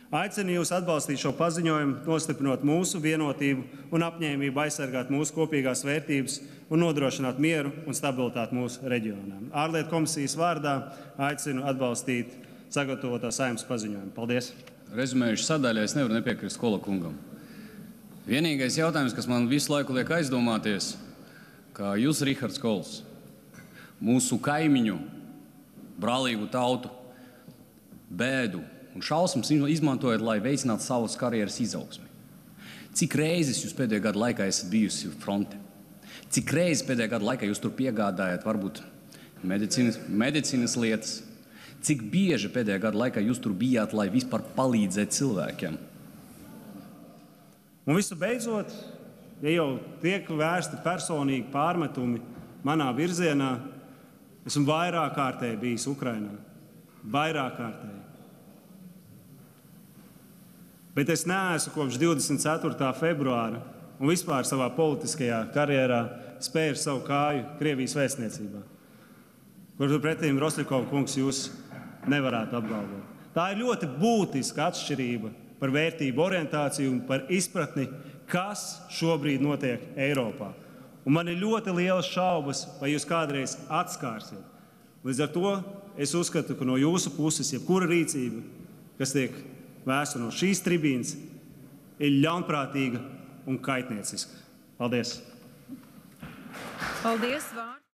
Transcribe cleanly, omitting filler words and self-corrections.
Aicinu jūs atbalstīt šo paziņojumu, nostiprinot mūsu vienotību un apņēmību aizsargāt mūsu kopīgās vērtības un nodrošināt mieru un stabilitāti mūsu reģionā. Ārlietu komisijas vārdā aicinu atbalstīt sagatavoto Saeimas paziņojumu. Paldies! Rezumējuši sadaļā, es nevaru nepiekrist Kola kungam. Vienīgais jautājums, kas man visu laiku liek aizdomāties, ka jūs, Rihards Kols, mūsu kaimiņu, brālīgu tautu, bēdu un šausmas izmantojat, lai veicinātu savas karjeras izaugsmi. Cik reizes jūs pēdējā gada laikā esat bijusi fronte? Cik reizes pēdējā gada laikā jūs tur piegādājat varbūt medicīnas lietas? Cik bieži pēdējā gada laikā jūs tur bijāt, lai vispār palīdzētu cilvēkiem? Un visu beidzot, ja jau tiek vērsti personīgi pārmetumi manā virzienā, esmu vairāk kārtēji bijis Ukrainā. Vairāk kārtēji. Bet es neesmu kopš 24. februāra un vispār savā politiskajā karjerā spēru savu kāju Krievijas vēstniecībā, kur pretīm Rosļikova kungs jūs nevarētu apgalvot. Tā ir ļoti būtiska atšķirība par vērtību orientāciju un par izpratni, kas šobrīd notiek Eiropā. Un man ir ļoti lielas šaubas, vai jūs kādreiz atskārsiet. Līdz ar to es uzskatu, ka no jūsu puses jebkura rīcība, kas tiek vēsta no šīs tribīnes, ir ļaunprātīga un kaitnieciska. Paldies! Paldies!